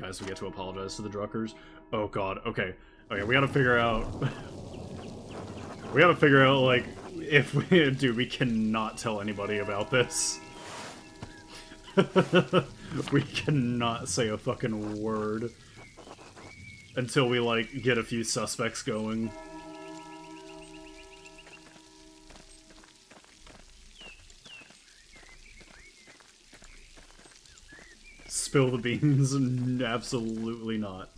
Guys, we get to apologize to the Druckers. Oh god, okay. Okay, we gotta figure out... we gotta figure out, like, if we... Dude, we cannot tell anybody about this. We cannot say a fucking word. Until we, like, get a few suspects going. Spill the beans? Absolutely not.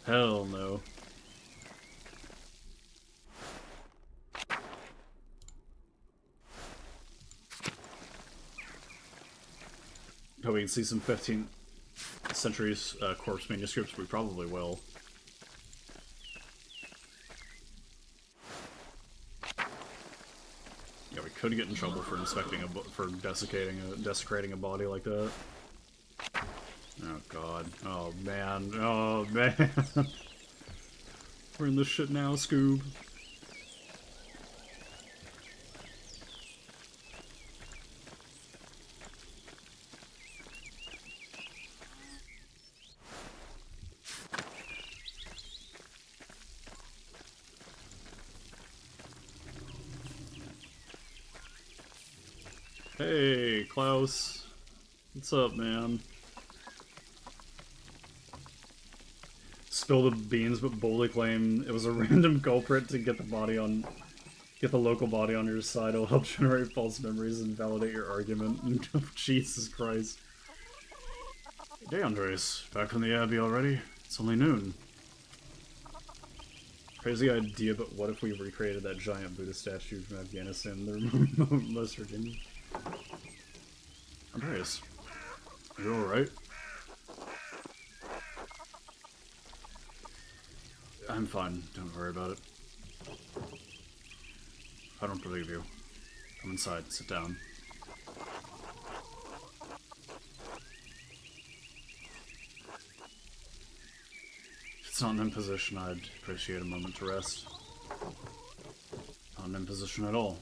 Hell no. Oh, we can see some 15th century corpse manuscripts. We probably will. Yeah, we could get in trouble for inspecting for desecrating a body like that. Oh god. Oh man. Oh man. We're in this shit now, Scoob. Hey, Klaus. What's up, man? Spill the beans, but boldly claim it was a random culprit to get the local body on your side. It'll help generate false memories and validate your argument. Jesus Christ. Hey, Andres. Back from the Abbey already? It's only noon. Crazy idea, but what if we recreated that giant Buddha statue from Afghanistan, the West Virginia? Andreas, are you alright? I'm fine, don't worry about it. I don't believe you. Come inside, sit down. If it's not an imposition, I'd appreciate a moment to rest. Not an imposition at all.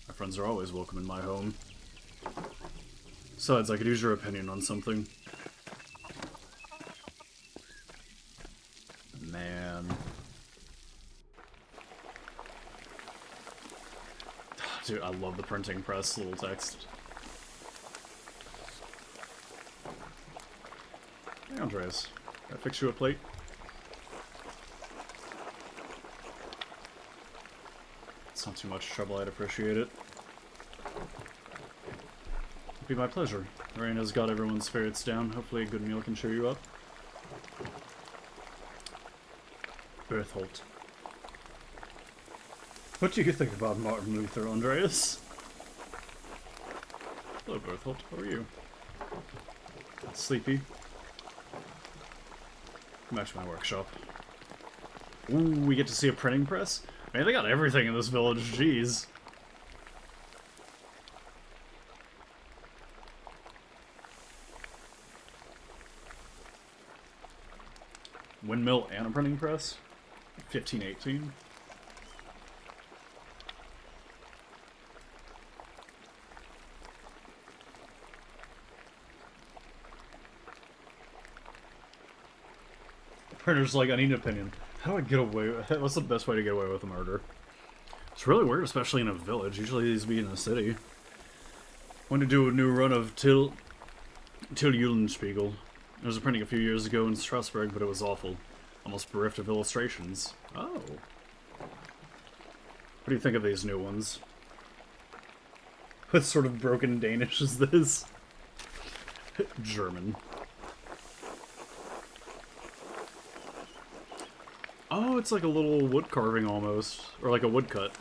My friends are always welcome in my home. Besides, I could use your opinion on something. Man. Dude, I love the printing press little text. Hey, Andreas. Can I fix you a plate? It's not too much trouble, I'd appreciate it. It'd be my pleasure. The rain has got everyone's spirits down. Hopefully a good meal can cheer you up. Berthold. What do you think about Martin Luther, Andreas? Hello, Berthold. How are you? Sleepy? Come back to my workshop. Ooh, we get to see a printing press? Man, they got everything in this village, jeez. Windmill and a printing press? 1518? The printer's like, I need an opinion. How do I get away with it? What's the best way to get away with a murder? It's really weird, especially in a village. Usually these be in a city. Want to do a new run of Till Eulenspiegel. There was a printing a few years ago in Strasbourg, but it was awful. Almost bereft of illustrations. Oh. What do you think of these new ones? What sort of broken Danish is this? German. Oh, it's like a little wood carving almost. Or like a woodcut.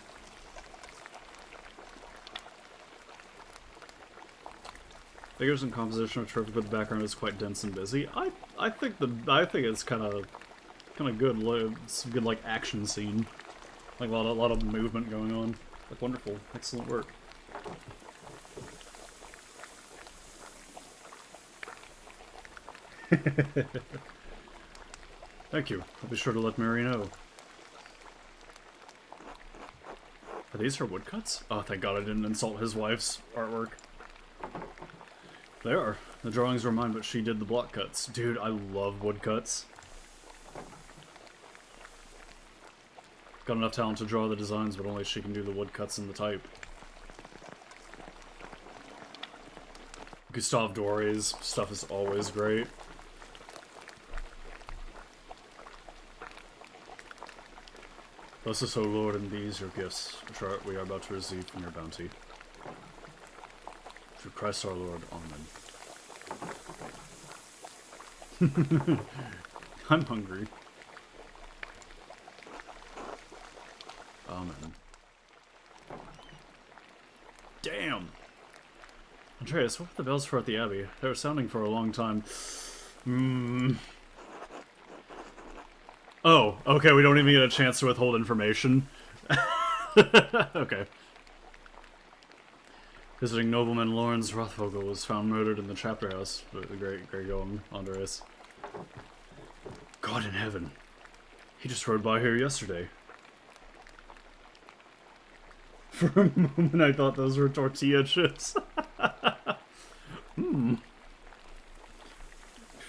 Figures and composition are terrific, but the background is quite dense and busy. I think it's kind of good. Some good like action scene, like a lot of movement going on. Like wonderful, excellent work. Thank you. I'll be sure to let Mary know. Are these her woodcuts? Oh, thank God I didn't insult his wife's artwork. They are. The drawings were mine, but she did the block cuts. Dude, I love woodcuts. Got enough talent to draw the designs, but only she can do the woodcuts and the type. Gustave Doré's stuff is always great. Bless us, O Lord, and these your gifts, which we are about to receive from your bounty. Through Christ our Lord, Amen. I'm hungry. Amen. Damn! Andreas, what were the bells for at the Abbey? They were sounding for a long time. Oh, okay, we don't even get a chance to withhold information. Okay. Visiting nobleman Lawrence Rothvogel was found murdered in the chapter house. The great going, Andreas. God in heaven. He just rode by here yesterday. For a moment I thought those were tortilla chips.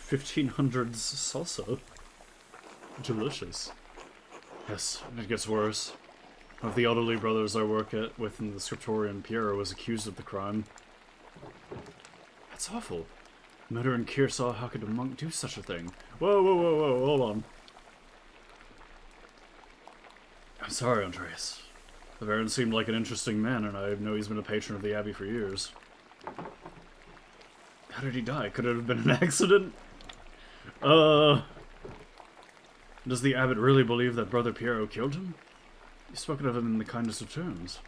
1500s salsa. Delicious. Yes, it gets worse. One of the elderly brothers I work with in the scriptorium, Piero, was accused of the crime. That's awful. Murder in Kearsarge, how could a monk do such a thing? Whoa, whoa, whoa, whoa, hold on. I'm sorry, Andreas. The Baron seemed like an interesting man, and I know he's been a patron of the Abbey for years. How did he die? Could it have been an accident? Does the abbot really believe that Brother Piero killed him? You've spoken of him in the kindest of terms.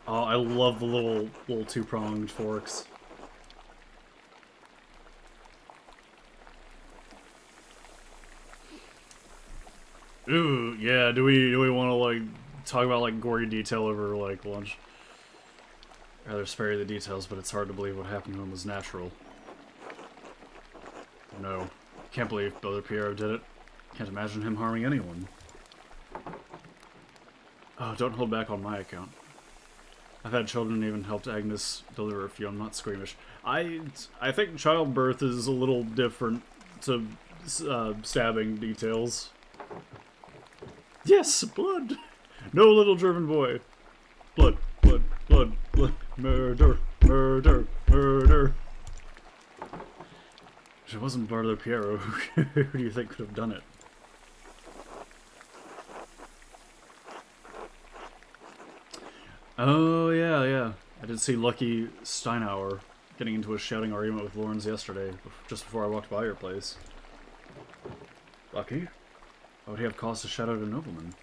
Oh, I love the little two-pronged forks. Ooh, yeah, do we want to, like, talk about, like, gory detail over, like, lunch? I'd rather spare you the details, but it's hard to believe what happened to him was natural. No. Can't believe Brother Piero did it. Can't imagine him harming anyone. Oh, don't hold back on my account. I've had children, even helped Agnes deliver a few. I'm not squeamish. I think childbirth is a little different to stabbing details. Yes, blood! No little German boy. Blood, blood, blood, blood. Murder, murder, murder. If it wasn't Brother Piero, who do you think could have done it? Oh, yeah. I did see Lucky Steinauer getting into a shouting argument with Lawrence yesterday, just before I walked by your place. Lucky? Why would he have cause to shout out a nobleman?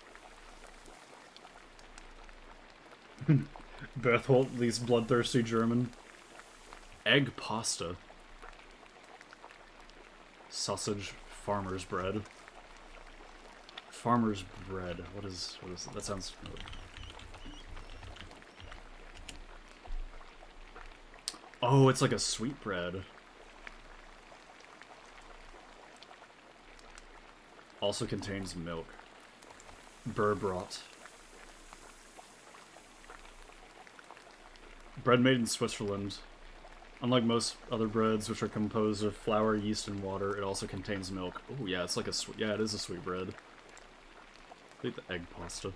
Berthold, these bloodthirsty German. Egg pasta. Sausage farmer's bread. Farmer's bread. What is that? Sounds familiar. Oh, it's like a sweetbread. Also contains milk. Burbrot. Bread made in Switzerland. Unlike most other breads, which are composed of flour, yeast, and water, it also contains milk. Oh yeah, it's like a sweet. Yeah, it is a sweet bread. I think the egg pasta.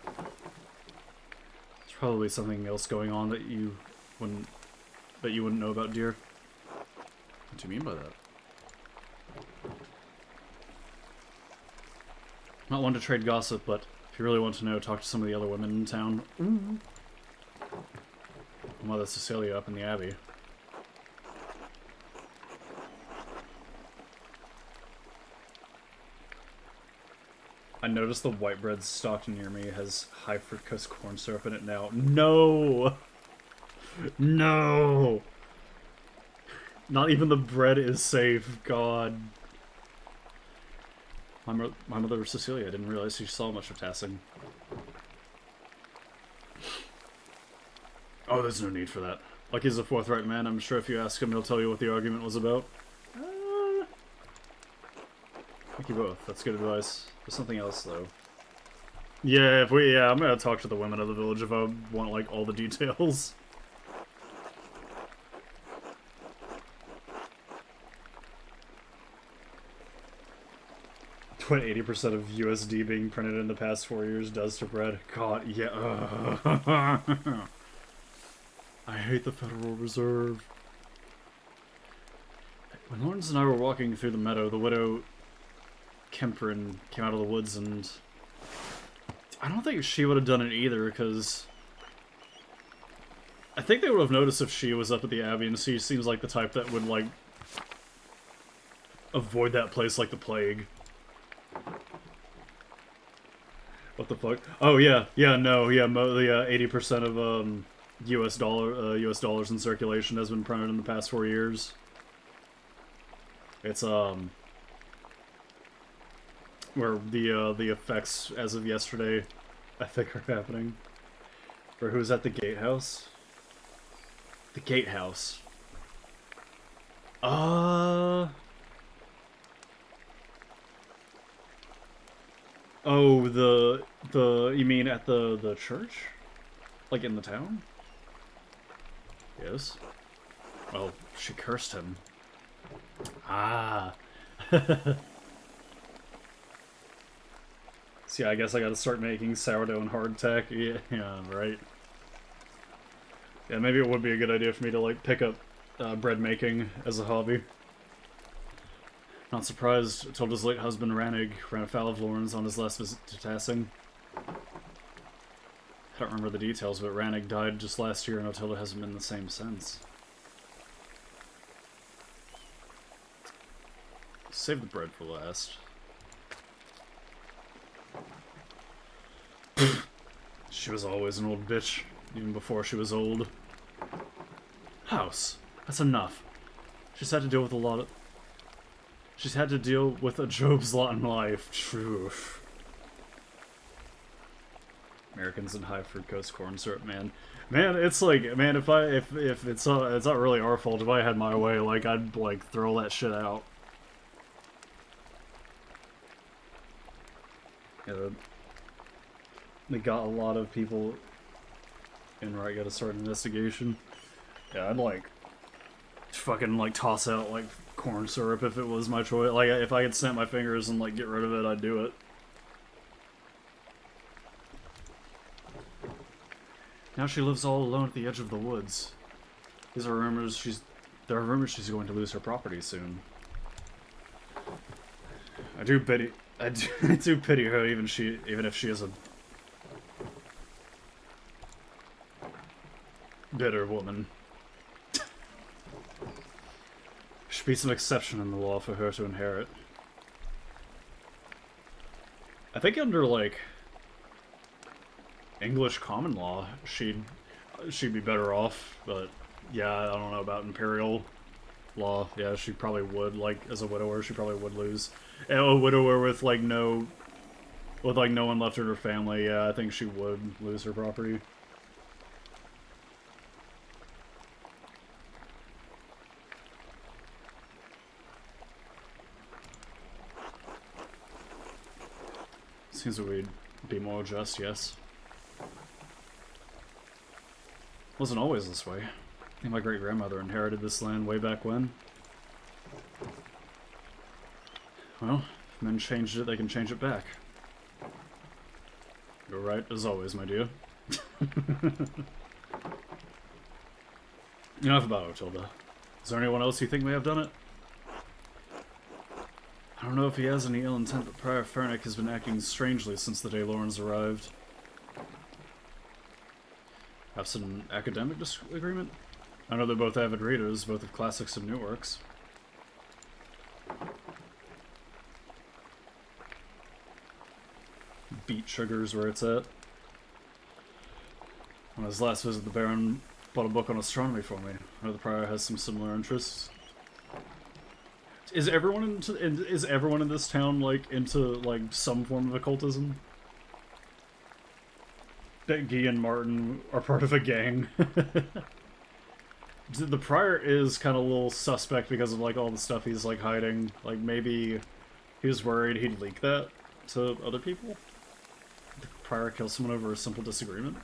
There's probably something else going on that you wouldn't know about, dear. What do you mean by that? Not one to trade gossip, but if you really want to know, talk to some of the other women in town. Mother Cecilia up in the Abbey. I noticed the white bread stocked near me has high fructose corn syrup in it now. No! No! Not even the bread is safe. God. My mother Cecilia didn't realize she saw much of Tassing. Oh, there's no need for that. Lucky's a forthright man. I'm sure if you ask him, he'll tell you what the argument was about. Thank you both. That's good advice. There's something else, though. Yeah, I'm gonna talk to the women of the village if I want, like, all the details. What 80% of USD being printed in the past 4 years does to bread. God, yeah. I hate the Federal Reserve. When Lawrence and I were walking through the meadow, the widow Kemperin came out of the woods, and I don't think she would have done it either, because I think they would have noticed if she was up at the Abbey, and she seems like the type that would, like, avoid that place like the plague. What the fuck? Oh, yeah. Yeah, no, yeah, 80% of, US dollars in circulation has been printed in the past 4 years. It's, where the effects as of yesterday, I think, are happening. For who's at the gatehouse? The gatehouse. Oh, you mean at the church? Like in the town? Yes. Well, she cursed him. Ah. See, I guess I gotta start making sourdough and hardtack. Yeah, right. Yeah, maybe it would be a good idea for me to, like, pick up bread making as a hobby. Not surprised, Tilda's late husband Rannig ran afoul of Lawrence on his last visit to Tassing. I don't remember the details, but Rannig died just last year and Tilda hasn't been the same since. Save the bread for last. She was always an old bitch, even before she was old. House. That's enough. She's had to deal with a lot of... She's had to deal with a Job's lot in life. True. Americans and high fructose corn syrup, man. Man, it's like, man, if it's not really our fault. If I had my way, like, I'd, like, throw that shit out. Yeah, they got a lot of people in right, gotta start an investigation. Yeah, I'd, like, fucking, like, toss out, like, corn syrup if it was my choice. Like, if I could snap my fingers and, like, get rid of it, I'd do it. Now she lives all alone at the edge of the woods. There are rumors she's going to lose her property soon. I do pity her, even if she is a bitter woman. Should be some exception in the law for her to inherit. I think under, like, English common law, she'd be better off, but yeah, I don't know about imperial law. Yeah, she probably would, like, as a widower, she probably would lose. And a widower with, like, no one left in her family, yeah, I think she would lose her property. Seems that we'd be more just, yes. Wasn't always this way. I think my great-grandmother inherited this land way back when. Well, if men changed it, they can change it back. You're right, as always, my dear. Enough about Otilda. Is there anyone else you think may have done it? I don't know if he has any ill intent, but Prior Fernick has been acting strangely since the day Lawrence arrived. Have some academic disagreement? I know they're both avid readers, both of classics and new works. Beet sugar's where it's at. On his last visit, the Baron bought a book on astronomy for me. I know the Prior has some similar interests. Is everyone in this town, like, into, like, some form of occultism? That Guy and Martin are part of a gang. The Prior is kind of a little suspect because of, like, all the stuff he's, like, hiding. Like, maybe he was worried he'd leak that to other people? Did the Prior kill someone over a simple disagreement?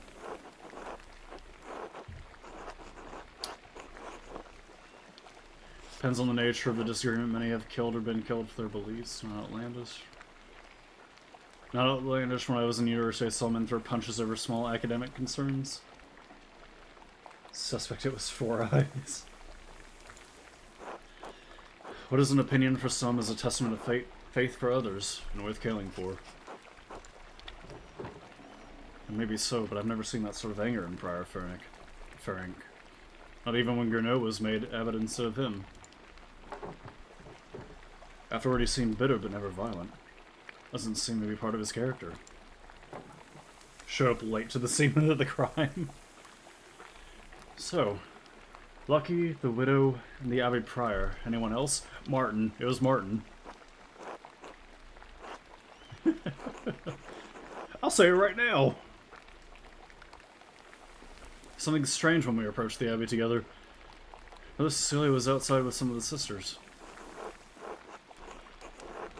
Depends on the nature of the disagreement. Many have killed or been killed for their beliefs. Not outlandish. Not outlandish. When I was in university, I saw men throw punches over small academic concerns. Suspect it was 4 eyes. What is an opinion for some is a testament of faith for others, and worth killing for. And maybe so, but I've never seen that sort of anger in Prior Ferenc. Not even when Gurno was made evidence of him. Afterward, he seemed bitter but never violent. Doesn't seem to be part of his character. Showed up late to the scene of the crime. So, Lucky, the widow, and the Abbey Prior. Anyone else? Martin. It was Martin. I'll say it right now. Something strange when we approached the Abbey together. Mother Cecilia was outside with some of the sisters.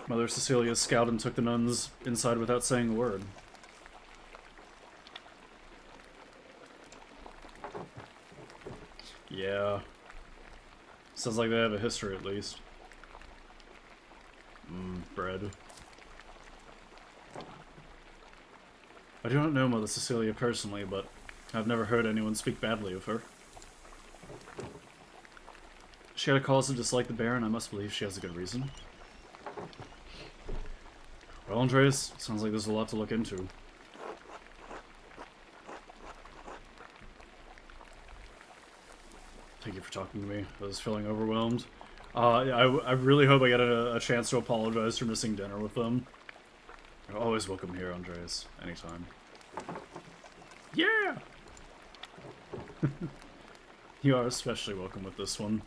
Mother Cecilia scowled and took the nuns inside without saying a word. Yeah. Sounds like they have a history, at least. Bread. I do not know Mother Cecilia personally, but I've never heard anyone speak badly of her. She had a cause to dislike the Baron. I must believe she has a good reason. Well, Andreas, sounds like there's a lot to look into. Thank you for talking to me. I was feeling overwhelmed. I really hope I get a chance to apologize for missing dinner with them. You're always welcome here, Andreas. Anytime. Yeah! You are especially welcome with this one.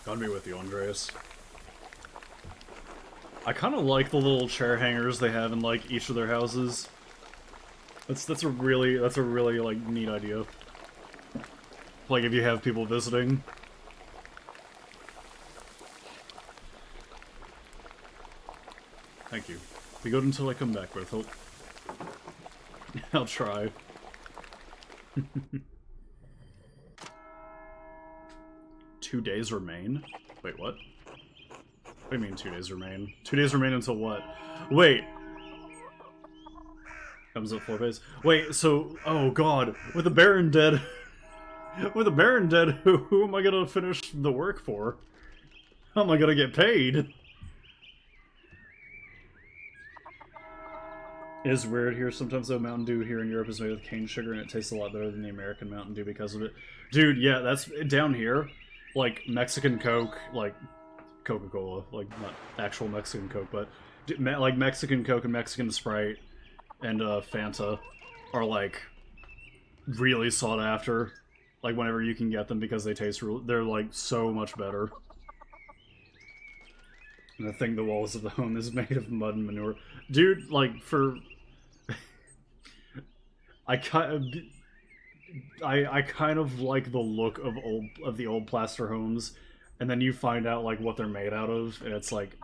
God be with you, Andreas. I kind of like the little chair hangers they have in like each of their houses. That's a really like neat idea. Like if you have people visiting. Thank you. Be good until I come back, Berthold. I'll try. 2 days remain? Wait, what? What do you mean 2 days remain? 2 days remain until what? Wait! Comes up 4 days. Wait, so... Oh god. With the Baron dead... With the Baron dead, who am I gonna finish the work for? How am I gonna get paid? It is weird here. Sometimes though Mountain Dew here in Europe is made with cane sugar and it tastes a lot better than the American Mountain Dew because of it. Dude, yeah, that's... Down here... Like, Mexican Coke, like, Coca-Cola, like, not actual Mexican Coke, but, like, Mexican Coke and Mexican Sprite and, Fanta are, like, really sought after, like, whenever you can get them because they taste they're, like, so much better. And I think the walls of the home is made of mud and manure. Dude, like, for... I kind of like the look of the old plaster homes, and then you find out like what they're made out of, and it's like,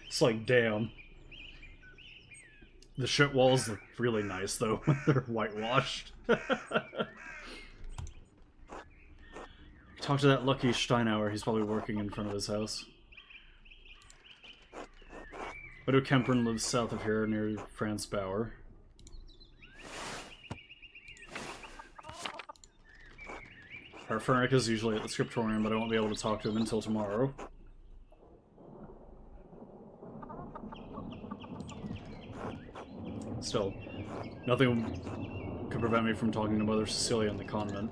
It's like, damn. The shit walls look really nice though when they're whitewashed. Talk to that lucky Steinauer. He's probably working in front of his house. Widow Kempern lives south of here near Franz Bauer. Fernic is usually at the scriptorium, but I won't be able to talk to him until tomorrow. Still, nothing could prevent me from talking to Mother Cecilia in the convent.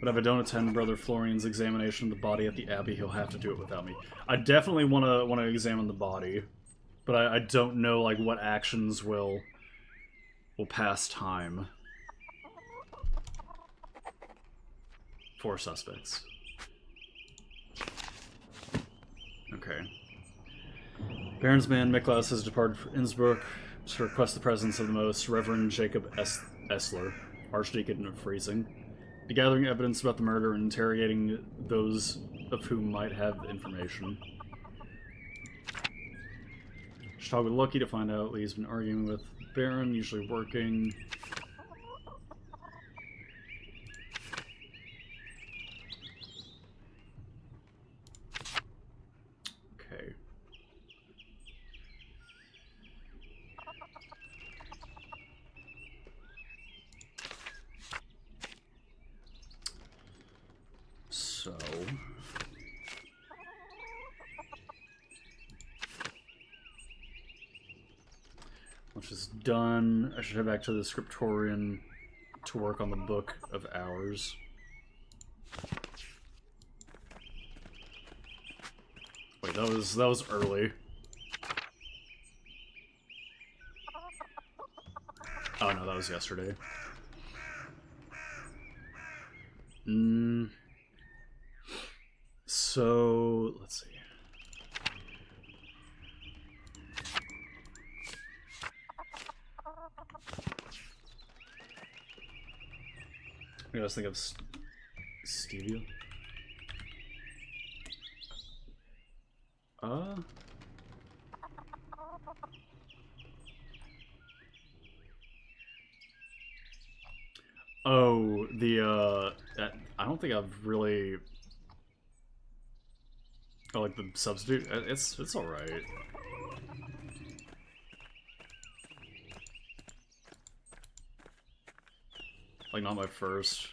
But if I don't attend Brother Florian's examination of the body at the Abbey, he'll have to do it without me. I definitely want to examine the body, but I don't know like what actions will pass time. 4 suspects. Okay. Baron's man Miklas has departed for Innsbruck to request the presence of the Most Reverend Jacob Essler, Archdeacon of Freising, be gathering evidence about the murder and interrogating those of whom might have information. Should talk with Lucky to find out Lee's been arguing with Baron, usually working. Okay. So... Which is done. I should head back to the Scriptorian to work on the Book of Hours. Wait, that was early. Oh no, that was yesterday. So let's see. I was thinking of stevia. Oh, I don't think I've really... Oh, like the substitute? It's alright. Like, not my first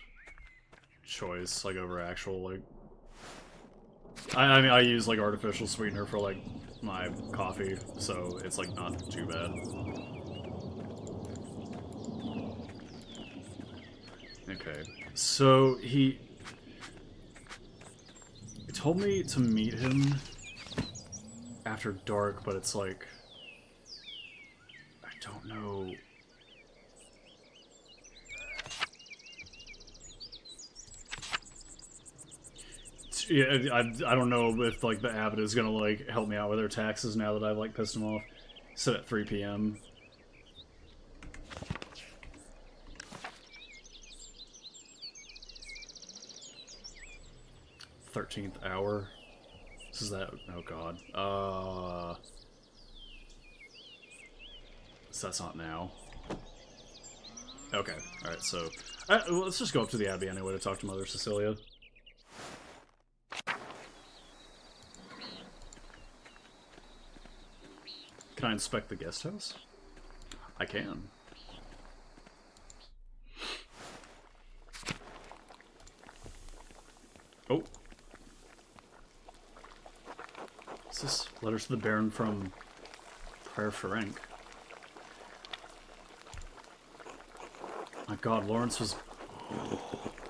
choice, like, over actual, like... I mean, I use, like, artificial sweetener for, like, my coffee, so it's, like, not too bad. Okay, so he told me to meet him after dark, but it's like... I don't know... Yeah, I don't know if, like, the abbot is gonna, like, help me out with their taxes now that I've, like, pissed him off. Set at 3 p.m. '13th hour. This is that. Oh god. So that's not now. Okay. All right. So well, let's just go up to the abbey anyway to talk to Mother Cecilia. Can I inspect the guest house? I can. Oh. What's this? Letters to the Baron from Prior Ferenc. My god, Lawrence was...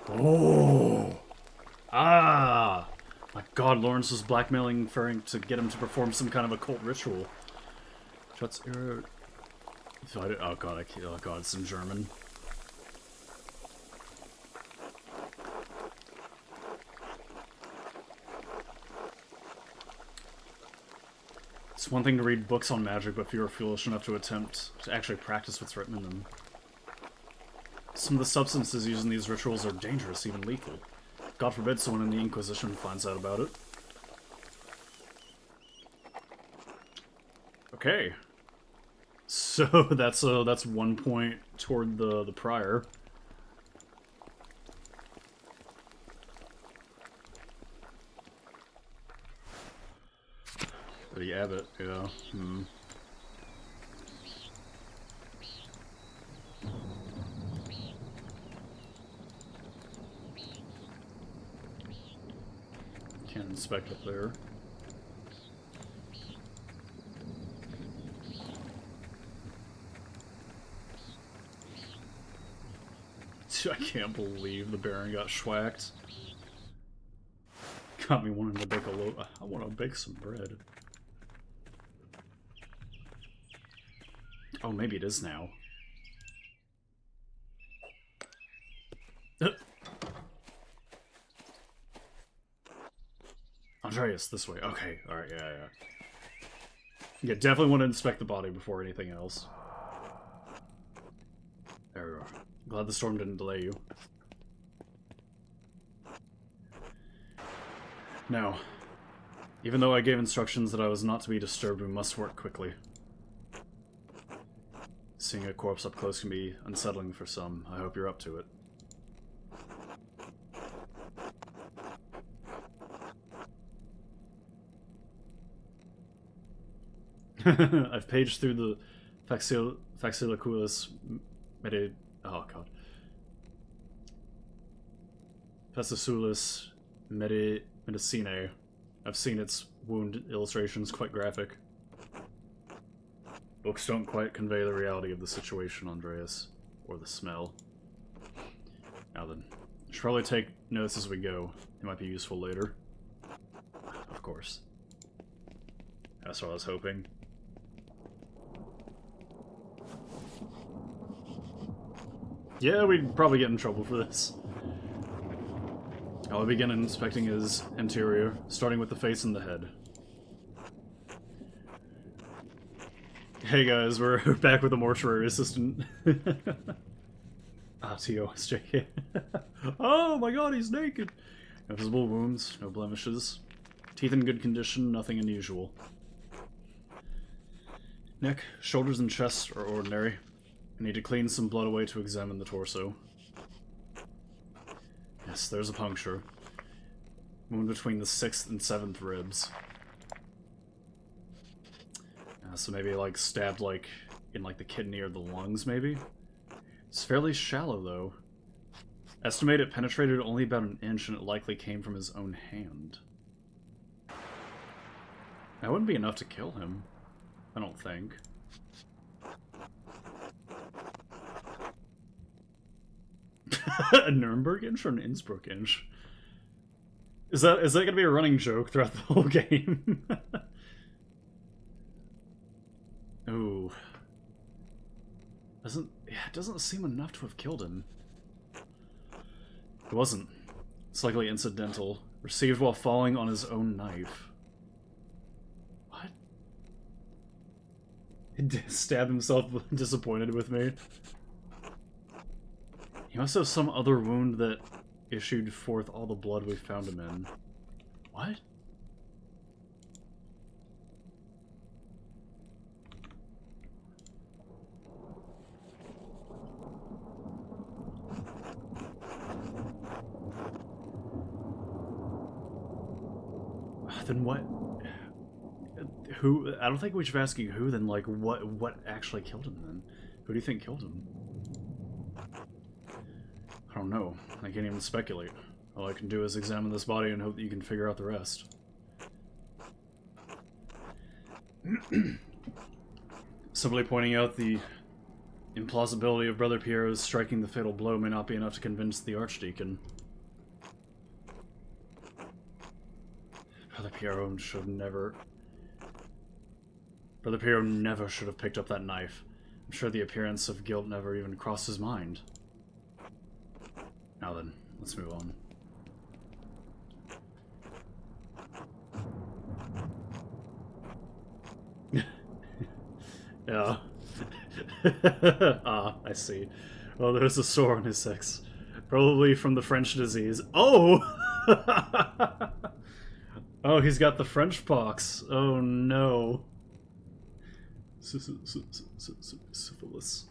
Oh! Ah! My god, Lawrence was blackmailing Ferenc to get him to perform some kind of occult ritual. Oh god, oh god, it's in German. It's one thing to read books on magic, but few are foolish enough to attempt to actually practice what's written in them. Some of the substances used in these rituals are dangerous, even lethal. God forbid someone in the Inquisition finds out about it. Okay. So that's 1 point toward the prior. The abbot, yeah. Can't inspect up there. I can't believe the Baron got schwacked. Got me wanting to bake a loaf. I want to bake some bread. Oh, maybe it is now. Andreas, this way. Okay, alright, yeah. Yeah, definitely want to inspect the body before anything else. There we are. Glad the storm didn't delay you. Now, even though I gave instructions that I was not to be disturbed, we must work quickly. Seeing a corpse up close can be unsettling for some. I hope you're up to it. I've paged through the Faxiliculus oh god. Fasciculus medicinae. I've seen its wound illustrations, quite graphic. Books don't quite convey the reality of the situation, Andreas. Or the smell. Now then, I should probably take notes as we go. It might be useful later. Of course. That's what I was hoping. Yeah, we'd probably get in trouble for this. I'll begin inspecting his interior, starting with the face and the head. Hey guys, we're back with a mortuary assistant. TOSJK. Oh my god, he's naked! No visible wounds, no blemishes. Teeth in good condition, nothing unusual. Neck, shoulders, and chest are ordinary. I need to clean some blood away to examine the torso. Yes, there's a puncture. Wound between the 6th and 7th ribs. So maybe, like, stabbed, like, in, like, the kidney or the lungs, maybe? It's fairly shallow, though. Estimate it penetrated only about an inch, and it likely came from his own hand. That wouldn't be enough to kill him. I don't think. A Nuremberg inch or an Innsbruck inch? Is that gonna be a running joke throughout the whole game? Ooh. It doesn't seem enough to have killed him. It wasn't. It's likely incidental. Received while falling on his own knife. What? He stabbed himself disappointed with me. He must have some other wound that issued forth all the blood we found him in. What? Then what? Who? I don't think we should be asking who, then, like, what actually killed him, then? Who do you think killed him? I don't know. I can't even speculate. All I can do is examine this body and hope that you can figure out the rest. Simply pointing out the implausibility of Brother Piero's striking the fatal blow may not be enough to convince the Archdeacon. Brother Piero never should have picked up that knife. I'm sure the appearance of guilt never even crossed his mind. Now then, let's move on. Yeah. Ah, I see. Well, there's a sore on his sex. Probably from the French disease. Oh! Oh, he's got the French pox. Oh no. Syphilis.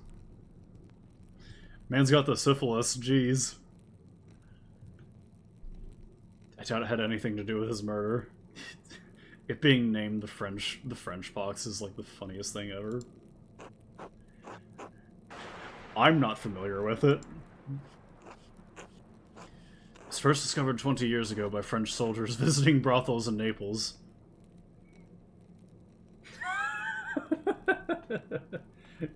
Man's got the syphilis, jeez. I doubt it had anything to do with his murder. It being named the French pox is like the funniest thing ever. I'm not familiar with it. It was first discovered 20 years ago by French soldiers visiting brothels in Naples.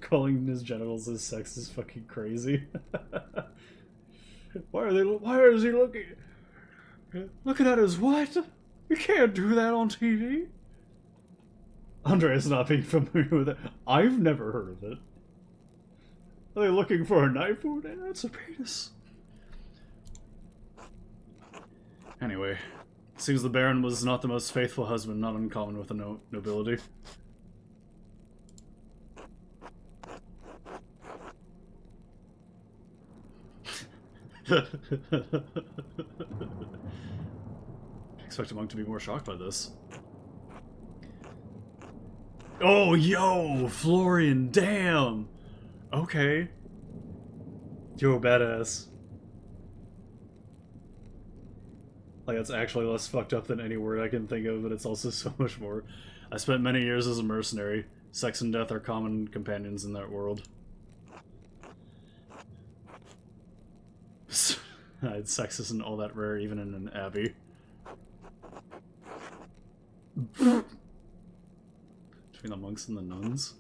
Calling his genitals his sex is fucking crazy. Why is he looking at his what? You can't do that on TV. Andre's not being familiar with it. I've never heard of it. Are they looking for a knife wound? That's a penis. Anyway, seems the Baron was not the most faithful husband, not uncommon with the nobility. Expect a monk to be more shocked by this. Oh, yo! Florian, damn! Okay. Yo, badass. Like, that's actually less fucked up than any word I can think of, but it's also so much more. I spent many years as a mercenary. Sex and death are common companions in that world. Sex isn't all that rare, even in an abbey. Between the monks and the nuns?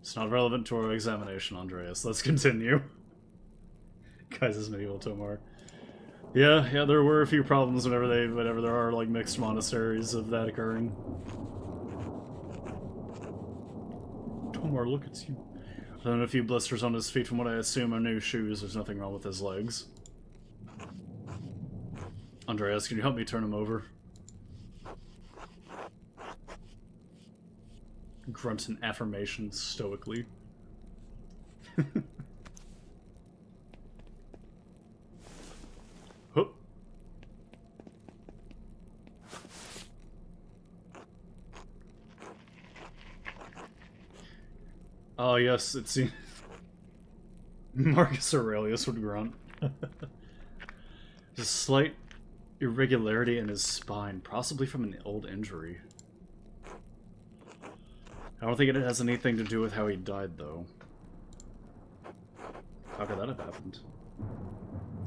It's not relevant to our examination, Andreas. Let's continue. Kaiser's medieval Tomar. Yeah, there were a few problems whenever there are, like, mixed monasteries of that occurring. Tomar, look at you. Other than a few blisters on his feet from what I assume are new shoes, there's nothing wrong with his legs. Andreas, can you help me turn him over? Grunts an affirmation stoically. Hup. Oh yes, it seems Marcus Aurelius would grunt. There's a slight irregularity in his spine, possibly from an old injury. I don't think it has anything to do with how he died, though. How could that have happened?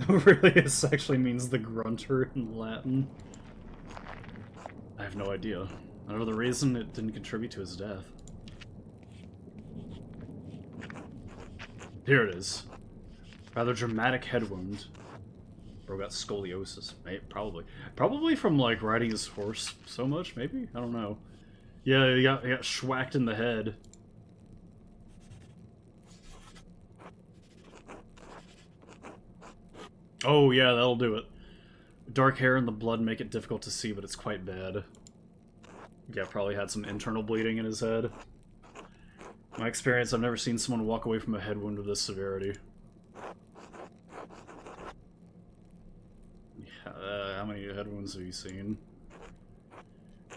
Aurelius actually means the grunter in Latin. I have no idea. Whatever the reason, it didn't contribute to his death. Here it is. Rather dramatic head wound. Bro got scoliosis. Probably. Probably from, like, riding his horse so much, maybe? I don't know. Yeah, he got schwacked in the head. Oh, yeah, that'll do it. Dark hair and the blood make it difficult to see, but it's quite bad. Yeah, probably had some internal bleeding in his head. In my experience, I've never seen someone walk away from a head wound of this severity. How many head wounds have you seen?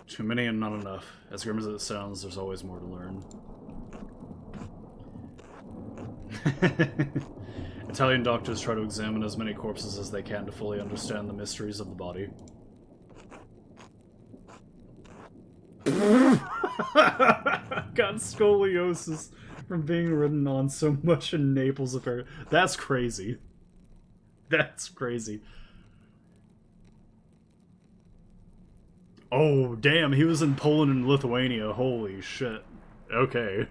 Too many and not enough. As grim as it sounds, there's always more to learn. Italian doctors try to examine as many corpses as they can to fully understand the mysteries of the body. Got scoliosis from being ridden on so much in Naples, apparently. That's crazy. That's crazy. Oh, damn, he was in Poland and Lithuania. Holy shit. Okay.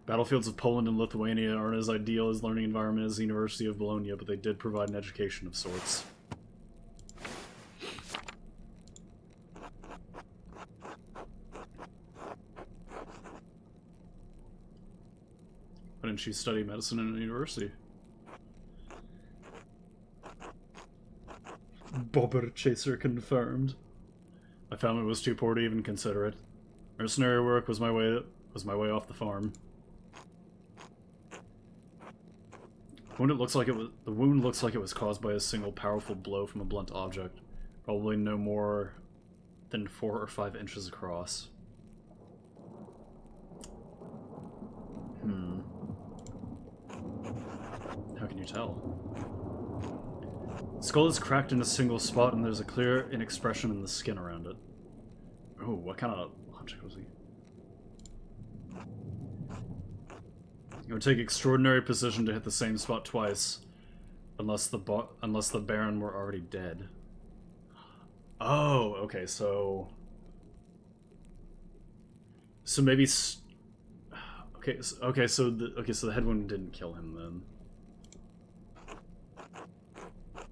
Battlefields of Poland and Lithuania aren't as ideal as learning environment as the University of Bologna, but they did provide an education of sorts. Why didn't she study medicine in a university? Bobber chaser confirmed. I found it was too poor to even consider it. Mercenary work was my way off the farm. The wound looks like it was caused by a single powerful blow from a blunt object, probably no more than 4 or 5 inches across. How can you tell? The skull is cracked in a single spot, and there's a clear inexpression in the skin around it. Oh, what kind of object was he? It would take extraordinary precision to hit the same spot twice, unless the Baron were already dead. Oh, okay, so maybe. Okay, so the head wound didn't kill him then.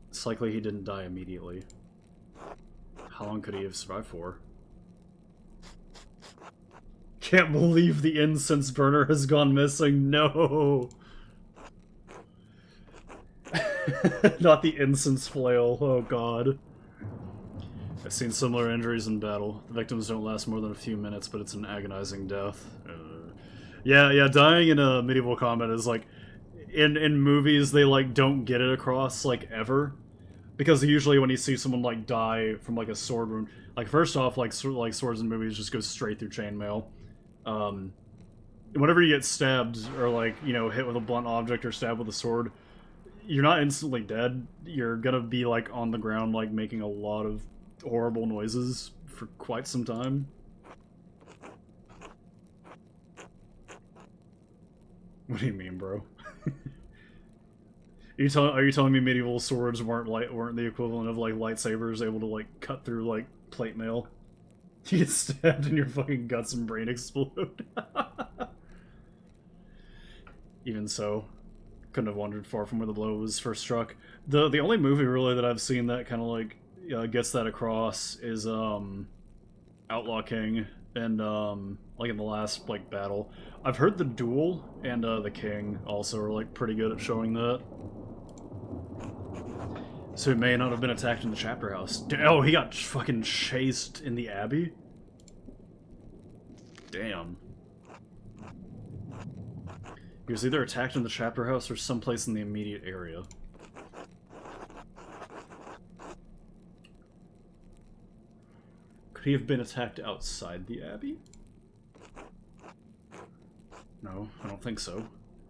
It's likely he didn't die immediately. How long could he have survived for? Can't believe the incense burner has gone missing. No! Not the incense flail. Oh god. I've seen similar injuries in battle. The victims don't last more than a few minutes, but it's an agonizing death. Yeah, dying in a medieval combat is like... In movies, they, like, don't get it across, like, ever. Because usually when you see someone, like, die from, like, a sword wound... Like, first off, like swords in movies just go straight through chainmail. whenever you get stabbed or like, you know, hit with a blunt object or stabbed with a sword, you're not instantly dead. You're gonna be like on the ground, like making a lot of horrible noises for quite some time. What do you mean, bro? Are you telling me medieval swords weren't the equivalent of like lightsabers able to like cut through like plate mail? You get stabbed and your fucking guts and brain explode. Even so, couldn't have wandered far from where the blow was first struck. The only movie really that I've seen that kind of like gets that across is Outlaw King, and like in the last like battle. I've heard The Duel and The King also are like pretty good at showing that. So he may not have been attacked in the chapter house. Oh, he got fucking chased in the abbey? Damn. He was either attacked in the chapter house or someplace in the immediate area. Could he have been attacked outside the abbey? No, I don't think so.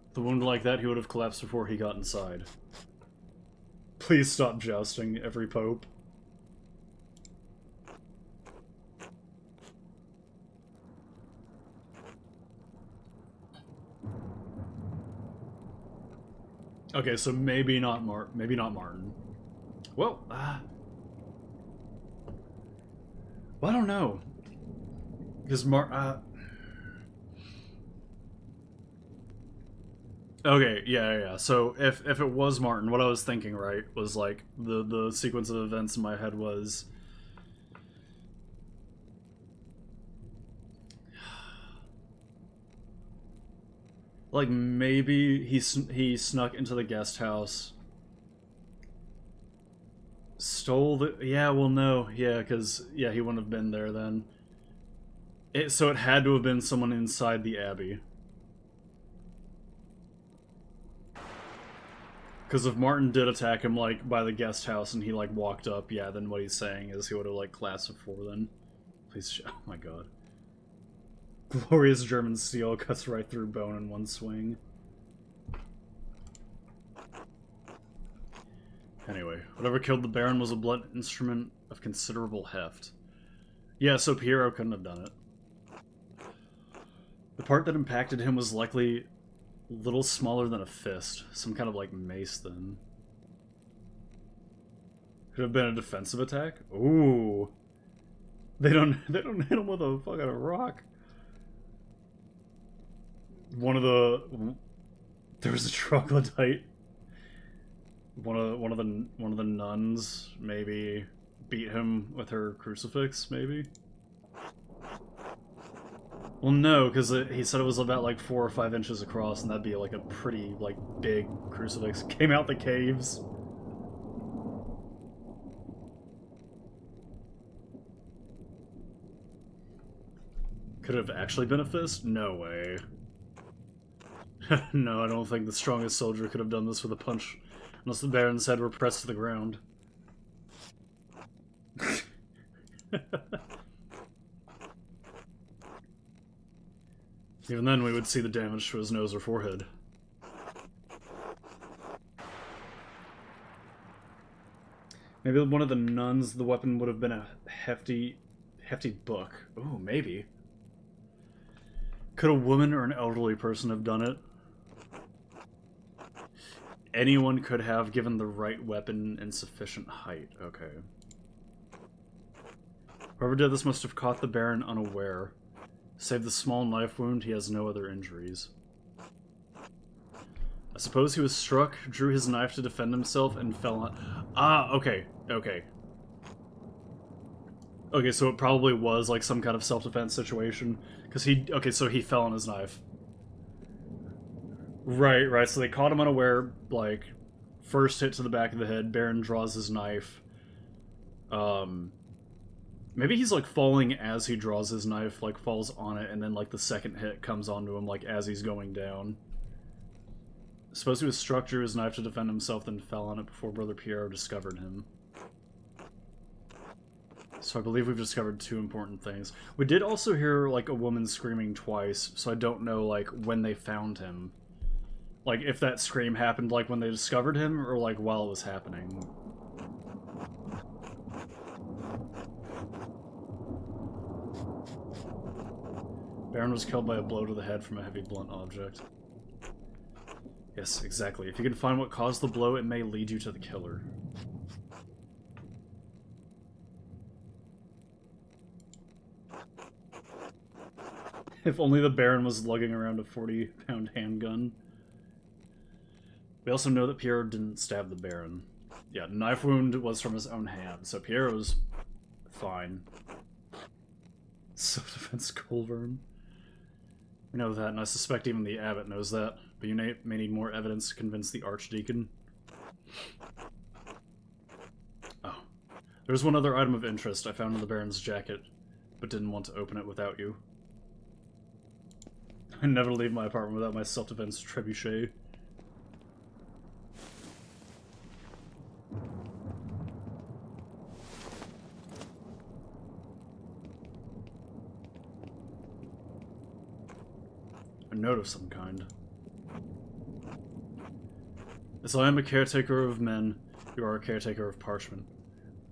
With a wound like that, he would have collapsed before he got inside. Please stop jousting every pope. Okay, so maybe not Martin. Well, well, I don't know. Because okay, yeah. So if it was Martin, what I was thinking, right, was like the sequence of events in my head was like maybe he snuck into the guest house, stole the because he wouldn't have been there then. So it had to have been someone inside the abbey. Because if Martin did attack him, like, by the guest house and he, like, walked up, yeah, then what he's saying is he would have, like, collapsed before then. Please, oh my god. Glorious German steel cuts right through bone in one swing. Anyway, whatever killed the Baron was a blunt instrument of considerable heft. Yeah, so Piero couldn't have done it. The part that impacted him was likely little smaller than a fist. Some kind of like mace then. Could have been a defensive attack? Ooh. They don't hit him with a fucking rock. There was a troglodyte. One of the nuns maybe beat him with her crucifix, maybe? Well, no, because he said it was about like 4 or 5 inches across, and that'd be like a pretty like big crucifix. Came out the caves. Could have actually been a fist? No way. No, I don't think the strongest soldier could have done this with a punch, unless the Baron's head were pressed to the ground. Even then, we would see the damage to his nose or forehead. Maybe one of the nuns, the weapon would have been a hefty book. Ooh, maybe. Could a woman or an elderly person have done it? Anyone could have, given the right weapon and sufficient height. Okay. Whoever did this must have caught the Baron unaware. Save the small knife wound, he has no other injuries. I suppose he was struck, drew his knife to defend himself, and fell on... Ah, okay. Okay, so it probably was, like, some kind of self-defense situation. Because he... Okay, so he fell on his knife. Right, so they caught him unaware, like, first hit to the back of the head, Baron draws his knife. Maybe he's, like, falling as he draws his knife, like, falls on it, and then, like, the second hit comes onto him, like, as he's going down. I suppose he was struck, drew his knife to defend himself, then fell on it before Brother Piero discovered him. So I believe we've discovered 2 important things. We did also hear, like, a woman screaming twice, so I don't know, like, when they found him. Like, if that scream happened, like, when they discovered him, or, like, while it was happening. Baron was killed by a blow to the head from a heavy blunt object. Yes, exactly. If you can find what caused the blow, it may lead you to the killer. If only the Baron was lugging around a 40-pound handgun. We also know that Pierre didn't stab the Baron. Yeah, knife wound was from his own hand, so Pierre was fine. Self-defense Colburn. We know that, and I suspect even the abbot knows that, but you may need more evidence to convince the archdeacon. Oh. There's one other item of interest I found in the Baron's jacket, but didn't want to open it without you. I never leave my apartment without my self-defense trebuchet. A note of some kind. As I am a caretaker of men, you are a caretaker of parchment.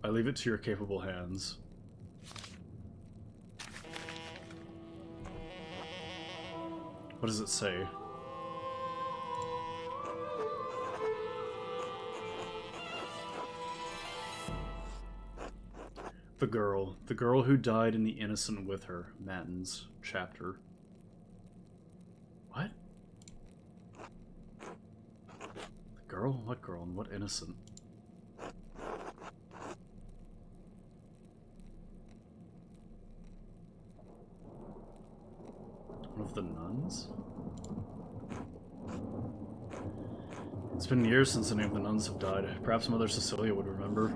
I leave it to your capable hands. What does it say? The girl who died and the innocent with her, Matins, chapter. What? The girl? What girl and what innocent? One of the nuns? It's been years since any of the nuns have died. Perhaps Mother Cecilia would remember.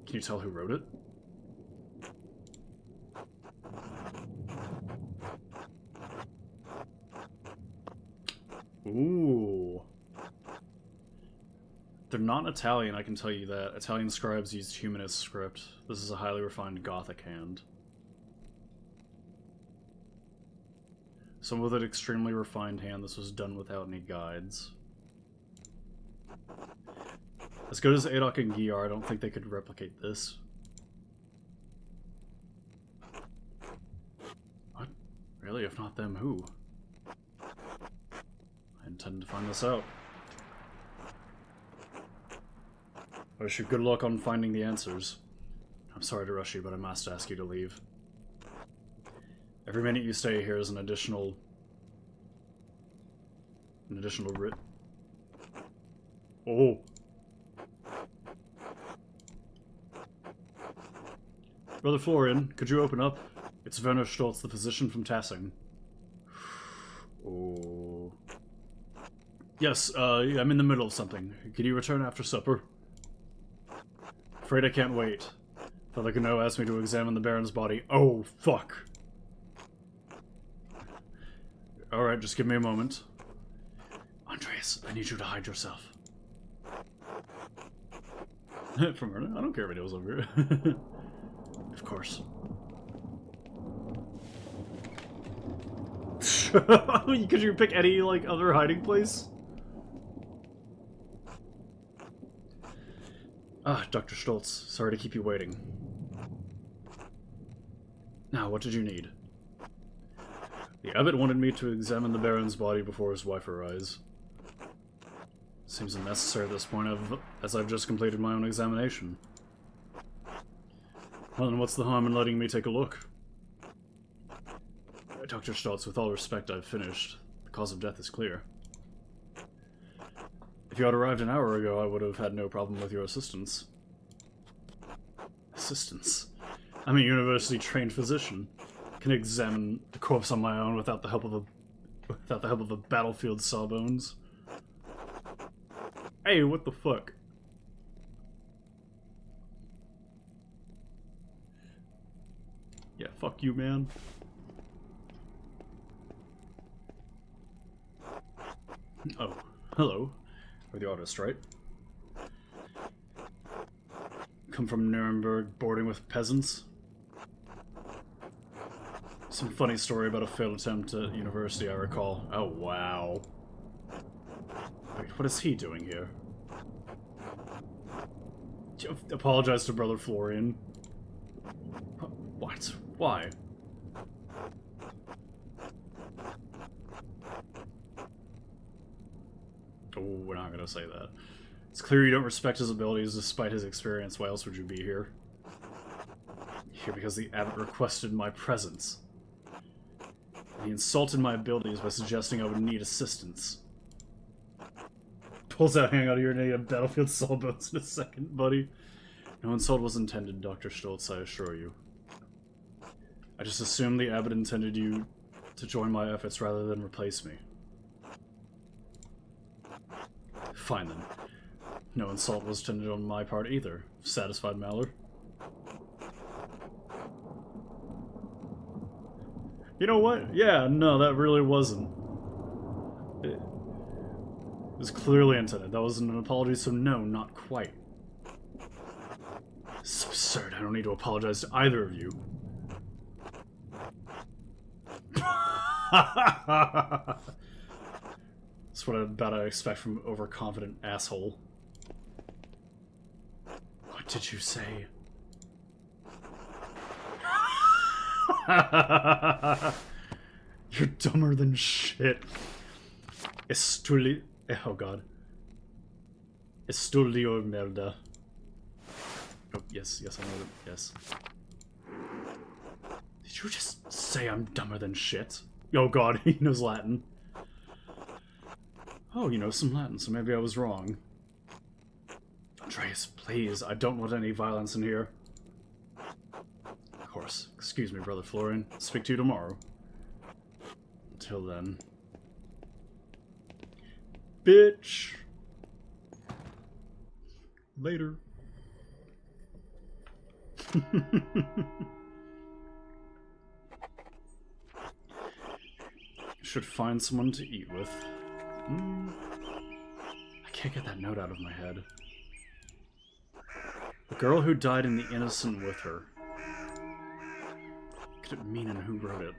Can you tell who wrote it? Ooh. They're not Italian, I can tell you that. Italian scribes used humanist script. This is a highly refined Gothic hand. So with an extremely refined hand, this was done without any guides. As good as Adok and Guy are, I don't think they could replicate this. What? Really? If not them, who? I intend to find this out. I wish you good luck on finding the answers. I'm sorry to rush you, but I must ask you to leave. Every minute you stay here is an additional writ. Oh. Brother Florian, could you open up? It's Werner Stoltz, the physician from Tassing. Oh. Yes, I'm in the middle of something. Can you return after supper? Afraid I can't wait. Father Gano asked me to examine the Baron's body. Oh, fuck. Alright, just give me a moment. Andreas, I need you to hide yourself. From Erna? I don't care if it was over here. Of course. Could you pick any, like, other hiding place? Ah, Dr. Stoltz. Sorry to keep you waiting. Now, what did you need? The abbot wanted me to examine the Baron's body before his wife arrives. Seems unnecessary at this point, as I've just completed my own examination. Well, then what's the harm in letting me take a look? Dr. Stoltz, with all respect, I've finished. The cause of death is clear. If you had arrived an hour ago, I would have had no problem with your assistance. Assistance? I'm a university-trained physician. I can examine the corpse on my own without the help of a battlefield sawbones. Hey, what the fuck? Yeah, fuck you, man. Oh, hello. You're the artist, right? come from Nuremberg, boarding with peasants. Some funny story about a failed attempt at university, I recall. Oh, wow. Wait, what is he doing here? Apologize to Brother Florian. What? Why? Oh, we're not gonna say that. It's clear you don't respect his abilities despite his experience. Why else would you be here? Here because the abbot requested my presence. He insulted my abilities by suggesting I would need assistance. Pulls out hang out of your knee of battlefield sawbones in a second, buddy. No insult was intended, Dr. Stoltz, I assure you. I just assumed the abbot intended you to join my efforts rather than replace me. Fine then. No insult was intended on my part either. Satisfied, Mallory? You know what? Yeah, no, that really wasn't. It was clearly intended. That wasn't an apology, so no, not quite. It's absurd. I don't need to apologize to either of you. That's what I expect from an overconfident asshole. What did you say? You're dumber than shit. Oh god. Estudio merda. Oh, yes, I know that. Yes. Did you just say I'm dumber than shit? Oh god, he knows Latin. Oh, you know some Latin, so maybe I was wrong. Andreas, please, I don't want any violence in here. Of course. Excuse me, Brother Florian. I'll speak to you tomorrow. Until then. Bitch! Later. Should find someone to eat with. I can't get that note out of my head. The girl who died and the innocent with her. What could it mean and who wrote it?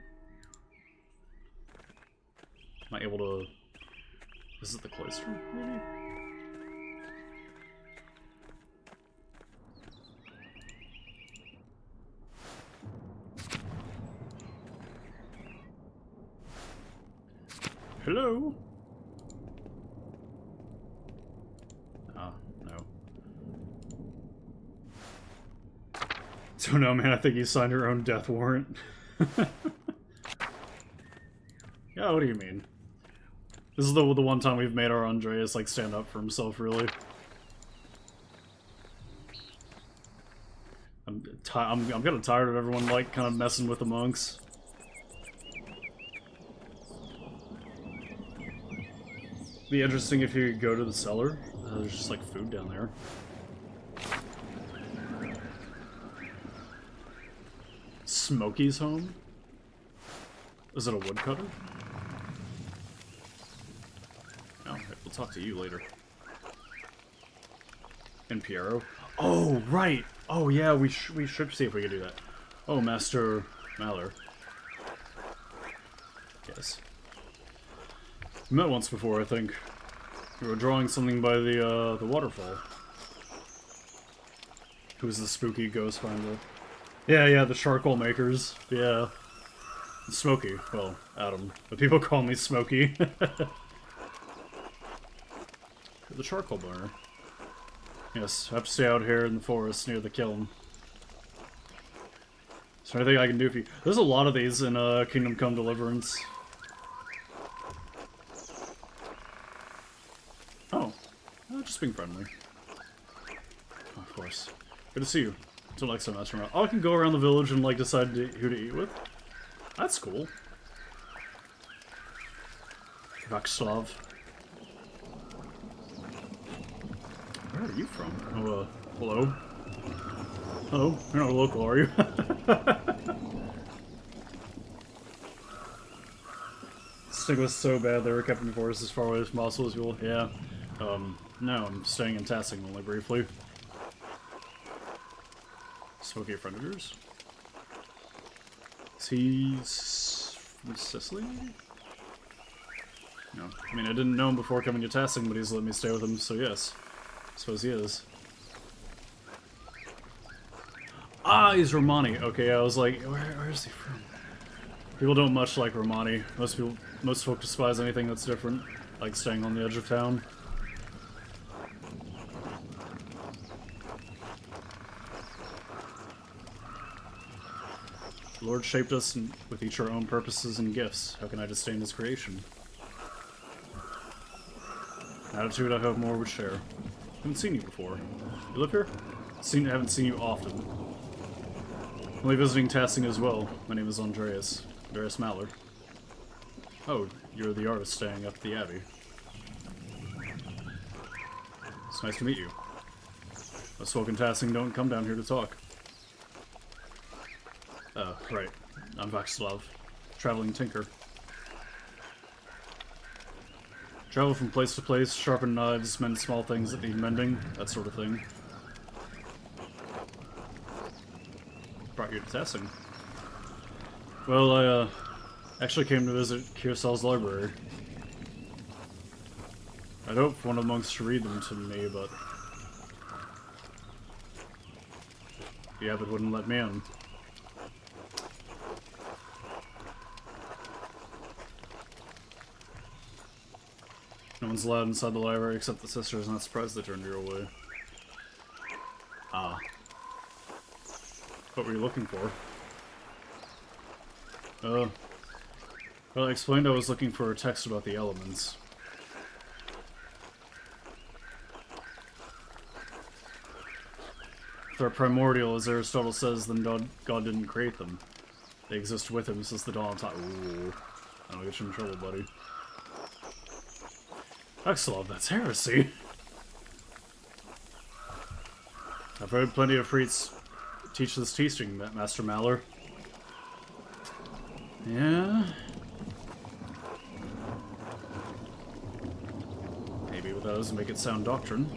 Am I able to visit the cloister, maybe? Hello? Oh, no. So no, man, I think you signed your own death warrant. Yeah, what do you mean? This is the one time we've made our Andreas, like, stand up for himself, really. I'm kind of tired of everyone, like, kind of messing with the monks. Be interesting if you go to the cellar. There's just like food down there. Smokey's home? Is it a woodcutter? No, we'll talk to you later. And Piero. Oh, right! Oh yeah, we should see if we can do that. Oh, Master Mallory. Yes. We met once before, I think. We were drawing something by the waterfall. Who's the spooky ghost finder? Yeah, the charcoal makers. Yeah. Smokey. Well, Adam. But people call me Smokey. The charcoal burner. Yes, I have to stay out here in the forest near the kiln. Is there anything I can do for you? There's a lot of these in Kingdom Come Deliverance. Just being friendly. Oh, of course. Good to see you. Until next time, Master Mallory. Oh, I can go around the village and, like, decide who to eat with? That's cool. Vakslav. Where are you from? Oh, hello? Hello? You're not a local, are you? Stig was so bad they were kept in the forest as far away as possible as well. Yeah. No, I'm staying in Tassing only briefly. Smoky friend of yours? Is he from Sicily? No. I mean, I didn't know him before coming to Tassing, but he's let me stay with him, so yes. I suppose he is. Ah, he's Romani. Okay, I was like, where is he from? People don't much like Romani. Most folk despise anything that's different, like staying on the edge of town. The Lord shaped us with each our own purposes and gifts. How can I disdain his creation? An attitude I hope more would share. Haven't seen you before. You live here? Haven't seen you often. Only visiting Tassing as well. My name is Andreas Mallard. Oh, you're the artist staying up at the Abbey. It's nice to meet you. Most folk in Tassing don't come down here to talk. Oh, right. I'm Václav, traveling tinker. Travel from place to place, sharpen knives, mend small things that need mending, that sort of thing. Brought you to Tassing. Well, I actually came to visit Kiersal's library. I'd hoped one of the monks to read them to me, but the abbot wouldn't let me in. No one's allowed inside the library except the sisters. Not surprised they turned you away. Ah. What were you looking for? Well, I explained I was looking for a text about the elements. If they're primordial, as Aristotle says, then God didn't create them. They exist with him since the dawn of time. Ooh. That'll get you in trouble, buddy. Excellent, that's heresy. I've heard plenty of priests teach this teaching, Master Mallard. Yeah? Maybe with those make it sound doctrine.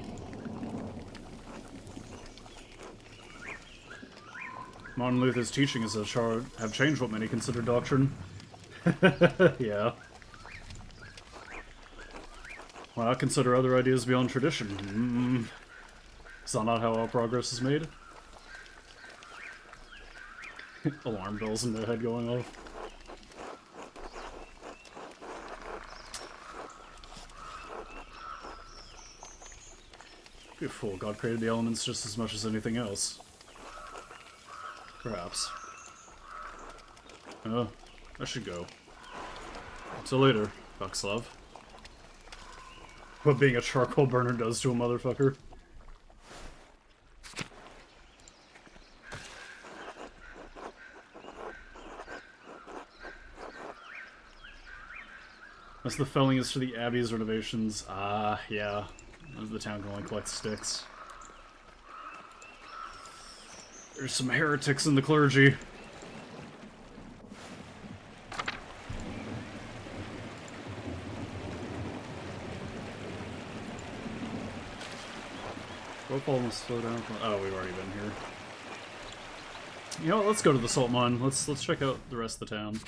Martin Luther's teachings have changed what many consider doctrine. Yeah. Well, I consider other ideas beyond tradition. Is that not how all progress is made? Alarm bells in their head going off. Be a fool. God created the elements just as much as anything else. Perhaps. I should go. Till later, Václav. What being a charcoal burner does to a motherfucker. As the felling is for the Abbey's renovations. Yeah. The town can only collect sticks. There's some heretics in the clergy. Rope almost slow down. Oh, we've already been here. You know what, let's go to the salt mine. Let's check out the rest of the town.